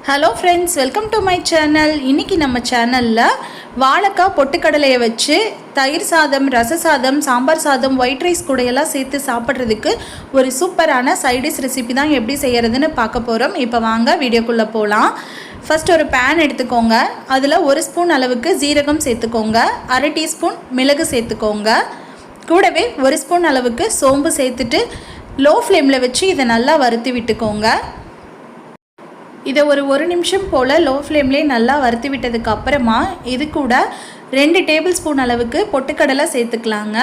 Hello friends, welcome to my channel. இன்றைக்கி நம்ம சேனலில் வாழைக்காய் பொட்டுக்கடலையை வச்சு தயிர் சாதம், ரச சாதம், சாம்பார் சாதம், ஒயிட் ரைஸ் கூடையெல்லாம் சேர்த்து சாப்பிட்றதுக்கு ஒரு சூப்பரான சைடிஷ் ரெசிபி தான் எப்படி செய்கிறதுன்னு பார்க்க போகிறோம். இப்போ வாங்க வீடியோக்குள்ளே போகலாம். ஃபஸ்ட் ஒரு பேன் எடுத்துக்கோங்க. அதில் 1 ஸ்பூன் அளவுக்கு ஜீரகம் சேர்த்துக்கோங்க, 1/2 டீஸ்பூன் மிளகு சேர்த்துக்கோங்க, கூடவே 1 ஸ்பூன் அளவுக்கு சோம்பு சேர்த்துட்டு லோ ஃப்ளேமில் வச்சு இதை நல்லா வறுத்து விட்டுக்கோங்க. இதை ஒரு நிமிஷம் போல் லோ ஃப்ளேம்லேயே நல்லா வறுத்து விட்டதுக்கு அப்புறமா இது கூட 2 டேபிள் ஸ்பூன் அளவுக்கு பொட்டுக்கடலை சேர்த்துக்கலாங்க.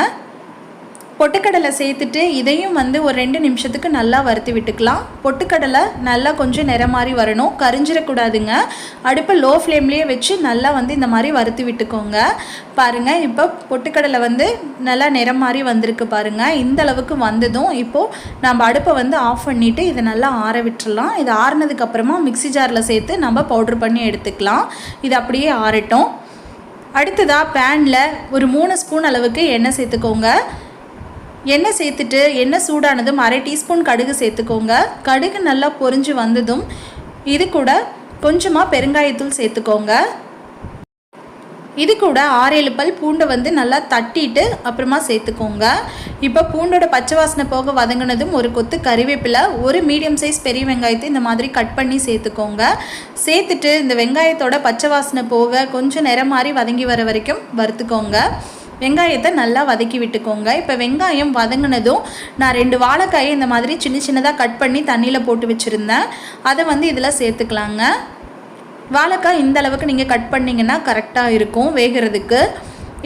பொட்டுக்கடலை சேர்த்துட்டு இதையும் ஒரு 2 நிமிஷத்துக்கு நல்லா வறுத்து விட்டுக்கலாம். பொட்டுக்கடலை நல்லா கொஞ்சம் நிறம் மாதிரி வரணும், கரிஞ்சிடக்கூடாதுங்க. அடுப்பை லோ ஃப்ளேம்லேயே வச்சு நல்லா இந்த மாதிரி வறுத்து விட்டுக்கோங்க. பாருங்கள், இப்போ பொட்டுக்கடலை நல்லா நிறம் மாதிரி வந்திருக்கு பாருங்கள். இந்த அளவுக்கு வந்ததும் இப்போது நம்ம அடுப்பை ஆஃப் பண்ணிவிட்டு இதை நல்லா ஆற விட்டுடலாம். இது ஆறினதுக்கப்புறமா மிக்ஸி ஜாரில் சேர்த்து நம்ம பவுட்ரு பண்ணி எடுத்துக்கலாம். இது அப்படியே ஆறட்டும். அடுத்ததாக பேனில் ஒரு 3 ஸ்பூன் அளவுக்கு எண்ணெய் சேர்த்துக்கோங்க. எண்ணெய் சேர்த்துட்டு எண்ணெய் சூடானதும் 1/2 டீஸ்பூன் கடுகு சேர்த்துக்கோங்க. கடுகு நல்லா பொரிஞ்சு வந்ததும் இது கூட கொஞ்சமாக பெருங்காயத்தூள் சேர்த்துக்கோங்க. இது கூட 6-7 பல் பூண்டை நல்லா தட்டிட்டு அப்புறமா சேர்த்துக்கோங்க. இப்போ பூண்டோட பச்சை வாசனை போக வதங்கினதும் ஒரு கொத்து கறிவேப்பிலை, ஒரு மீடியம் சைஸ் பெரிய வெங்காயத்தை இந்த மாதிரி கட் பண்ணி சேர்த்துக்கோங்க. சேர்த்துட்டு இந்த வெங்காயத்தோட பச்சை வாசனை போக கொஞ்சம் நிறம் மாதிரி வதங்கி வர வரைக்கும் வறுத்துக்கோங்க. வெங்காயத்தை நல்லா வதக்கி விட்டுக்கோங்க. இப்போ வெங்காயம் வதங்கினதும் நான் 2 வாழைக்காயை இந்த மாதிரி சின்ன சின்னதாக கட் பண்ணி தண்ணியில் போட்டு வச்சுருந்தேன். அதை இதில் சேர்த்துக்கலாங்க. வாழைக்காய் இந்த அளவுக்கு நீங்கள் கட் பண்ணிங்கன்னா கரெக்டாக இருக்கும் வேகிறதுக்கு.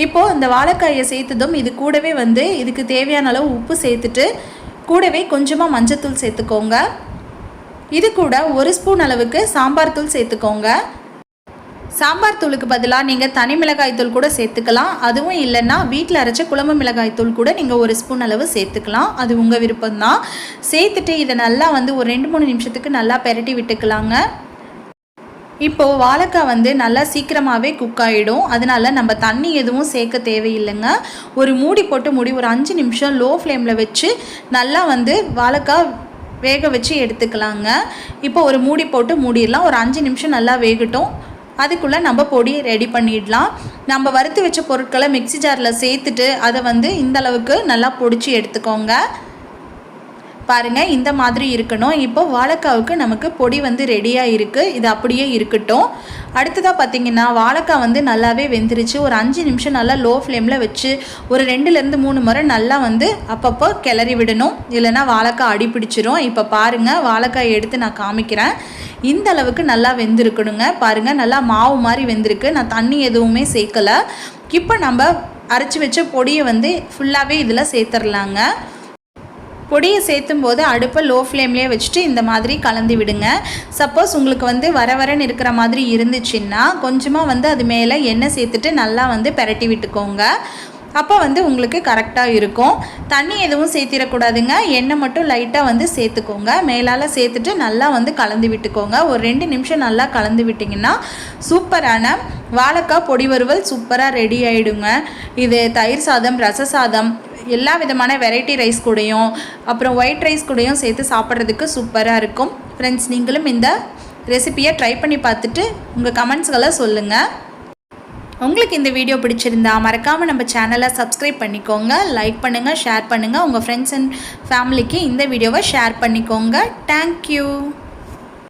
இப்போது இந்த வாழைக்காயை சேர்த்ததும் இது கூடவே இதுக்கு தேவையான அளவு உப்பு சேர்த்துட்டு கூடவே கொஞ்சமாக மஞ்சத்தூள் சேர்த்துக்கோங்க. இது கூட 1 ஸ்பூன் அளவுக்கு சாம்பார் தூள் சேர்த்துக்கோங்க. சாம்பார் தூளுக்கு பதிலாக நீங்கள் தனி மிளகாய் தூள் கூட சேர்த்துக்கலாம். அதுவும் இல்லைன்னா வீட்டில் அரைச்ச குழம்பு மிளகாய் தூள் கூட நீங்கள் 1 ஸ்பூன் அளவு சேர்த்துக்கலாம். அது உங்கள் விருப்பம்தான். சேர்த்துட்டு இதை நல்லா ஒரு 2-3 நிமிஷத்துக்கு நல்லா பெரட்டி விட்டுக்கலாங்க. இப்போது வாழைக்காய் நல்லா சீக்கிரமாகவே குக் ஆகிடும். அதனால் நம்ம தண்ணி எதுவும் சேர்க்க தேவையில்லைங்க. ஒரு மூடி போட்டு ஒரு 5 நிமிஷம் லோ ஃப்ளேமில் வச்சு நல்லா வாழைக்காய் வேக வச்சு எடுத்துக்கலாங்க. இப்போ ஒரு மூடி போட்டு மூடிடலாம். ஒரு 5 நிமிஷம் நல்லா வேகட்டும். அதுக்குள்ளே நம்ம பொடி ரெடி பண்ணிடலாம். நம்ம வறுத்து வச்ச பொருட்களை மிக்ஸி ஜாரில் சேர்த்துட்டு அதை இந்த அளவுக்கு நல்லா பொடிச்சு எடுத்துக்கோங்க. பாருங்கள், இந்த மாதிரி இருக்கணும். இப்போ வாழைக்காவுக்கு நமக்கு பொடி ரெடியாக இருக்குது. இது அப்படியே இருக்கட்டும். அடுத்ததாக பார்த்திங்கன்னா வாழைக்காய் நல்லாவே வெந்துருச்சு. ஒரு 5 நிமிஷம் நல்லா லோ ஃப்ளேமில் வச்சு ஒரு 2லேருந்து 3 முறை நல்லா அப்பப்போ கிளறி விடணும், இல்லைன்னா வாழைக்காய் அடி பிடிச்சிரும். இப்போ பாருங்கள், வாழைக்காய் எடுத்து நான் காமிக்கிறேன். இந்த அளவுக்கு நல்லா வெந்திருக்கணுங்க. பாருங்கள், நல்லா மாவு மாதிரி வெந்திருக்கு. நான் தண்ணி எதுவுமே சேர்க்கலை. இப்போ நம்ம அரைச்சி வச்ச பொடியை ஃபுல்லாகவே இதில் சேர்த்துடலாங்க. பொடியை சேர்த்தும் போது அடுப்பை லோ ஃப்ளேம்லேயே வச்சுட்டு இந்த மாதிரி கலந்து விடுங்க. சப்போஸ் உங்களுக்கு வரன்னு இருக்கிற மாதிரி இருந்துச்சுன்னா கொஞ்சமாக அது மேலே எண்ணெய் சேர்த்துட்டு நல்லா பெரட்டி விட்டுக்கோங்க. அப்போ உங்களுக்கு கரெக்டாக இருக்கும். தண்ணி எதுவும் சேர்த்திடக்கூடாதுங்க. எண்ணெய் மட்டும் லைட்டாக சேர்த்துக்கோங்க. மேலால் சேர்த்துட்டு நல்லா கலந்து விட்டுக்கோங்க. ஒரு 2 நிமிஷம் நல்லா கலந்து விட்டிங்கன்னா சூப்பரான வாழைக்காய் பொடி வறுவல் சூப்பராக ரெடி ஆகிடுங்க. இது தயிர் சாதம், ரச சாதம், எல்லா விதமான வெரைட்டி ரைஸ் கூடயும் அப்புறம் ஒயிட் ரைஸ் கூடயும் சேர்த்து சாப்பிட்றதுக்கு சூப்பராக இருக்கும். ஃப்ரெண்ட்ஸ், நீங்களும் இந்த ரெசிபியை ட்ரை பண்ணி பார்த்துட்டு உங்கள் கமெண்ட்ஸ்களை சொல்லுங்கள். உங்களுக்கு இந்த வீடியோ பிடிச்சிருந்தா மறக்காமல் நம்ம சேனலை சப்ஸ்கிரைப் பண்ணிக்கோங்க, லைக் பண்ணுங்கள், ஷேர் பண்ணுங்கள். உங்கள் ஃப்ரெண்ட்ஸ் அண்ட் ஃபேமிலிக்கு இந்த வீடியோவை ஷேர் பண்ணிக்கோங்க. தேங்க்யூ.